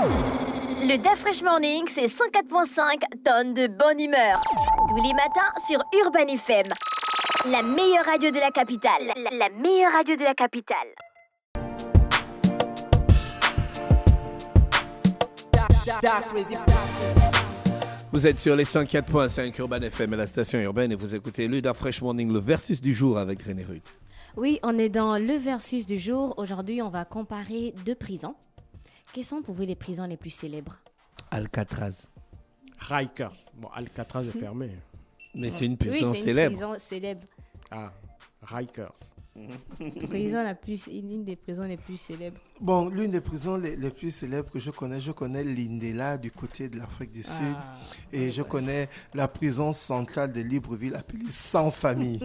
Le DAF Fresh Morning, c'est 104.5 tonnes de bonne humeur. Tous les matins sur Urban FM. La meilleure radio de la capitale. La meilleure radio de la capitale. Vous êtes sur les 104.5 Urban FM et la station urbaine et vous écoutez le DAF Fresh Morning, le versus du jour avec René Ruth. Oui, on est dans le versus du jour. Aujourd'hui, on va comparer deux prisons. Quelles sont pour vous les prisons les plus célèbres? Alcatraz. Rikers. Bon, Alcatraz est fermé. Mais c'est une prison Oui, c'est célèbre. une prison célèbre. Ah, Rikers. L'une des prisons les plus célèbres. Bon, l'une des prisons les plus célèbres que je connais Lindela du côté de l'Afrique du Sud. Et je connais la prison centrale de Libreville appelée Sans Famille.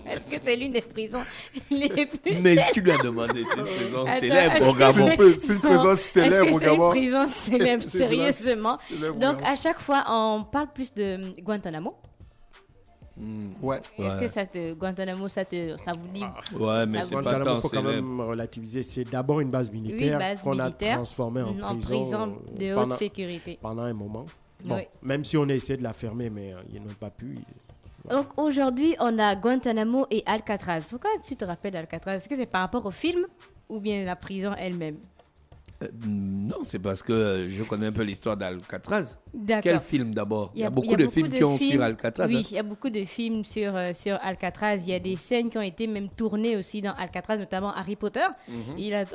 Est-ce que c'est l'une des prisons les plus Mais célèbres? tu lui as demandé, c'est une prison Attends, célèbre est-ce au que Gabon. C'est une prison célèbre au Est-ce que c'est une Gabon. prison célèbre, C'est une prison sérieusement? célèbre au Donc, Gabon. à chaque fois, on parle plus de Guantanamo. Ouais. Est-ce que Guantanamo, ça vous dit? Ouais, mais Ça c'est vous- pas Guantanamo, tant il faut quand célèbre. même relativiser. C'est d'abord une base militaire base qu'on a militaire transformée en prison, de haute sécurité. pendant un moment. Bon, Oui. même si on a essayé de la fermer, mais ils n'ont pas pu. Donc aujourd'hui, on a Guantanamo et Alcatraz. Pourquoi tu te rappelles d'Alcatraz? Est-ce que c'est par rapport au film ou bien la prison elle-même? Non, c'est parce que je connais un peu l'histoire d'Alcatraz. D'accord. Quel film d'abord? Il y a beaucoup de films qui ont sur Alcatraz. Oui, hein. il y a beaucoup de films sur Alcatraz. Il y a des scènes qui ont été même tournées aussi dans Alcatraz, notamment Harry Potter.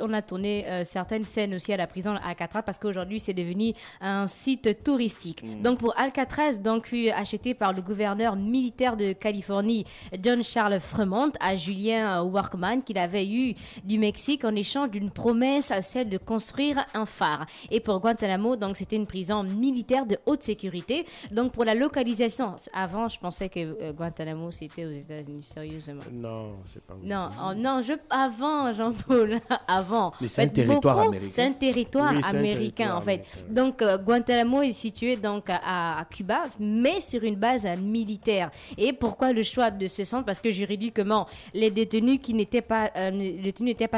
On a tourné certaines scènes aussi à la prison d'Alcatraz parce qu'aujourd'hui, c'est devenu un site touristique. Donc, pour Alcatraz, fut acheté par le gouverneur militaire de Californie, John Charles Fremont, à Julien Workman, qu'il avait eu du Mexique en échange d'une promesse, celle de construire un phare. Et pour Guantanamo, donc, c'était une prison militaire de haute sécurité. Donc, pour la localisation, avant, je pensais que Guantanamo, c'était aux États-Unis, sérieusement. Non, c'est pas. Avant, Jean-Paul, avant. Mais c'est un territoire américain. C'est un territoire Oui, c'est un américain, territoire en fait. américain. Donc, Guantanamo est situé donc à Cuba, mais sur une base militaire. Et pourquoi le choix de ce centre? Parce que juridiquement, les détenus n'étaient pas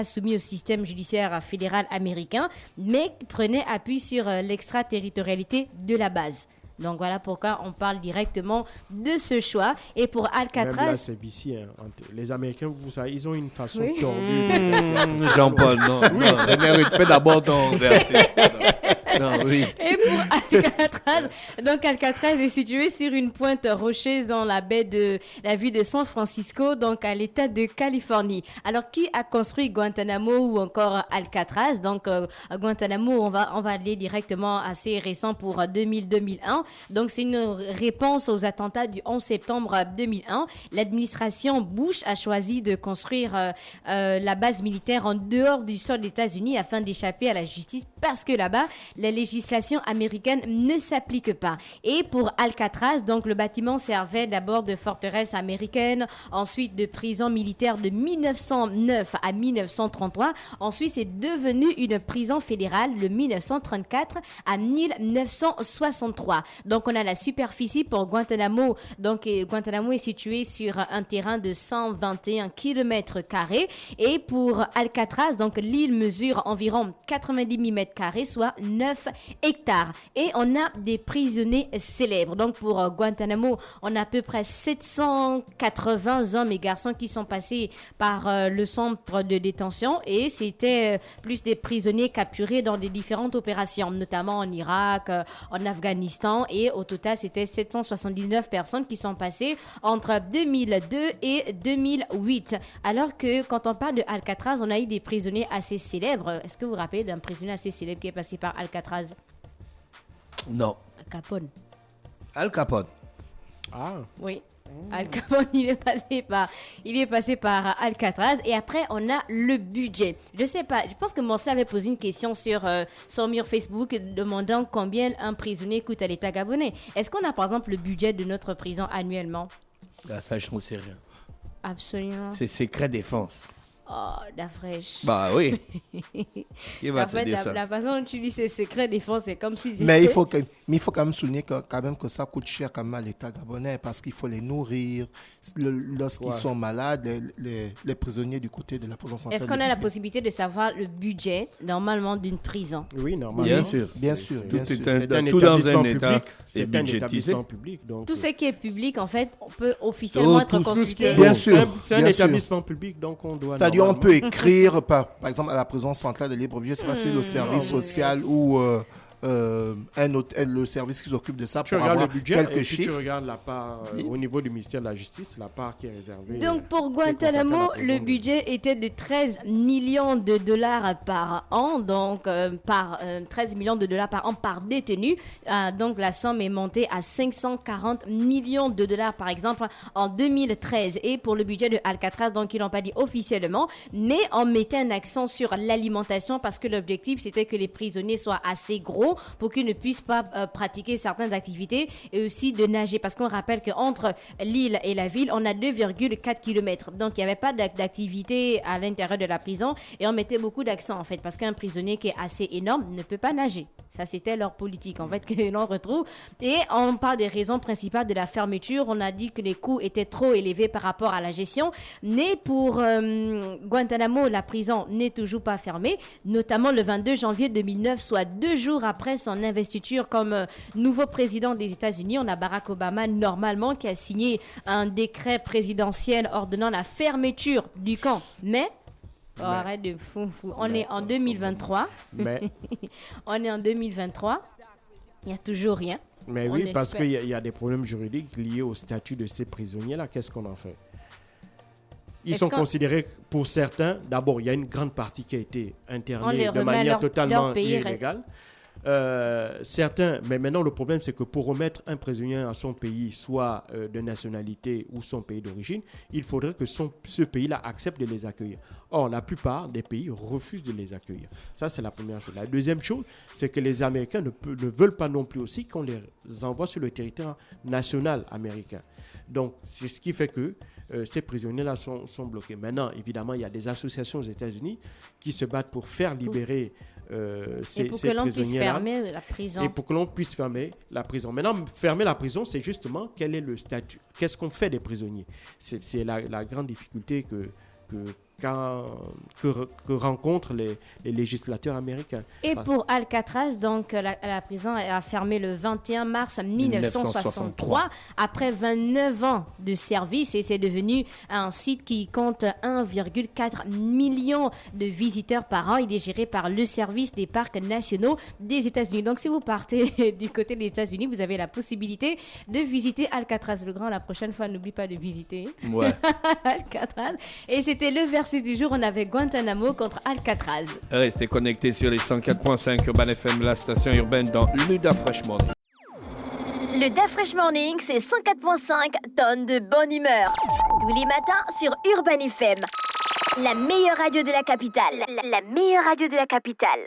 soumis au système judiciaire fédéral américain, mais prenaient appui sur l'extraterritorialité de la base. Donc voilà pourquoi on parle directement de ce choix. Et pour Même là, Alcatraz, c'est vicieux. Hein. Les Américains, vous savez, ils ont une façon Oui. tordue. Jean-Paul, non. René Ruth, fais d'abord ton verset. Non, oui. et pour Alcatraz, donc Alcatraz est situé sur une pointe rocheuse dans la baie de la ville de San Francisco, donc à l'état de Californie. Alors, qui a construit Guantanamo ou encore Alcatraz? Donc, Guantanamo, on va aller directement assez récent pour 2000-2001. Donc, c'est une réponse aux attentats du 11 septembre 2001. L'administration Bush a choisi de construire la base militaire en dehors du sol des États-Unis afin d'échapper à la justice parce que là-bas, la législation américaine ne s'applique pas. Et pour Alcatraz, donc le bâtiment servait d'abord de forteresse américaine, ensuite de prison militaire de 1909 à 1933. Ensuite, c'est devenu une prison fédérale de 1934 à 1963. Donc, on a la superficie pour Guantanamo. Donc, Guantanamo est situé sur un terrain de 121 km². Et pour Alcatraz, donc l'île mesure environ 90 000 m², soit 9 hectares. Et on a des prisonniers célèbres. Donc, pour Guantanamo, on a à peu près 780 hommes et garçons qui sont passés par le centre de détention. Et c'était plus des prisonniers capturés dans des différentes opérations, notamment en Irak, en Afghanistan. Et au total, c'était 779 personnes qui sont passées entre 2002 et 2008. Alors que quand on parle de Alcatraz, on a eu des prisonniers assez célèbres. Est-ce que vous vous rappelez d'un prisonnier assez célèbre qui est passé par Alcatraz? Non. Capone. Al Capone. Ah, Oui. Al Capone, il est passé par Alcatraz. Et après, on a le budget. Je sais pas, je pense que Monsla avait posé une question sur son mur Facebook demandant combien un prisonnier coûte à l'État gabonais. Est-ce qu'on a par exemple le budget de notre prison annuellement? Ah, ça, je ne sais rien. Absolument. C'est secret défense. Oh, la fraîche. Bah oui. Qui va En te fait, dire ça? la façon dont tu lis ces secrets des fois, c'est comme si c'était... Mais il faut quand même souligner quand même que ça coûte cher quand même à l'État gabonais parce qu'il faut les nourrir. Lorsqu'ils sont malades, les prisonniers du côté de la prison centrale. Est-ce qu'on a la possibilité de savoir le budget, normalement, d'une prison? Oui, normalement. Bien sûr. Bien sûr, Tout bien sûr. est tout dans un état public. et C'est un budgétisé. établissement public. Donc, Tout ce qui est public, en fait, on peut officiellement être tout ce qui est- consulté. Bien sûr, C'est un bien sûr. établissement public, donc on doit. C'est-à-dire, on normalement- peut écrire, par exemple, à la prison centrale de Libreville, je ne sais pas si le service social ou le service qui s'occupe de ça Tu pour regardes avoir le budget et quelques puis tu chiffres. regardes la part au niveau du ministère de la Justice, la part qui est réservée. Donc pour qui est consacrée à Guantanamo, la prison le de- budget était de 13 millions de dollars par an, donc 13 millions de dollars par an par détenu. Donc la somme est montée à 540 millions de dollars par exemple en 2013. Et pour le budget de Alcatraz, donc ils l'ont pas dit officiellement, mais on mettait un accent sur l'alimentation parce que l'objectif c'était que les prisonniers soient assez gros pour qu'ils ne puissent pas pratiquer certaines activités et aussi de nager parce qu'on rappelle qu'entre l'île et la ville, on a 2,4 km. Donc, il n'y avait pas d'activité à l'intérieur de la prison et on mettait beaucoup d'accent en fait parce qu'un prisonnier qui est assez énorme ne peut pas nager. Ça, c'était leur politique en fait que l'on retrouve. Et on parle des raisons principales de la fermeture. On a dit que les coûts étaient trop élevés par rapport à la gestion. Mais pour Guantanamo, la prison n'est toujours pas fermée, notamment le 22 janvier 2009, soit 2 jours après son investiture comme nouveau président des États-Unis. On a Barack Obama, normalement, qui a signé un décret présidentiel ordonnant la fermeture du camp. Mais, oh, arrête de fou. On est en 2023. Mais, On est en 2023. Il n'y a toujours rien. mais On oui, parce espère. qu'il y a des problèmes juridiques liés au statut de ces prisonniers-là. Qu'est-ce qu'on en fait? Ils Est-ce sont qu'on- considérés, pour certains, d'abord, il y a une grande partie qui a été On les internée de remet à manière leur totalement pays. illégale. Certains, mais maintenant le problème c'est que pour remettre un prisonnier à son pays, soit de nationalité ou son pays d'origine, il faudrait que ce pays-là accepte de les accueillir. Or, la plupart des pays refusent de les accueillir. Ça, c'est la première chose. La deuxième chose, c'est que les Américains ne veulent pas non plus aussi qu'on les envoie sur le territoire national américain. Donc, c'est ce qui fait que ces prisonniers-là sont bloqués. Maintenant, évidemment, il y a des associations aux États-Unis qui se battent pour faire libérer Et ces pour que l'on puisse prisonniers-là. fermer la prison. Et pour que l'on puisse fermer la prison. Maintenant, fermer la prison, c'est justement quel est le statut. Qu'est-ce qu'on fait des prisonniers? C'est la grande difficulté que rencontrent les législateurs américains. Et pour Alcatraz, donc la prison a fermé le 21 mars 1963 après 29 ans de service et c'est devenu un site qui compte 1,4 million de visiteurs par an. Il est géré par le service des parcs nationaux des États-Unis. Donc si vous partez du côté des États-Unis, vous avez la possibilité de visiter Alcatraz le Grand. La prochaine fois, n'oublie pas de visiter Ouais. Alcatraz. Et c'était le versus du jour. On avait Guantanamo contre Alcatraz. Restez connectés sur les 104.5 Urban FM, la station urbaine dans Luda Fresh Morning. Le Da Fresh Morning, c'est 104.5 tonnes de bonne humeur. Tous les matins sur Urban FM. La meilleure radio de la capitale. La meilleure radio de la capitale.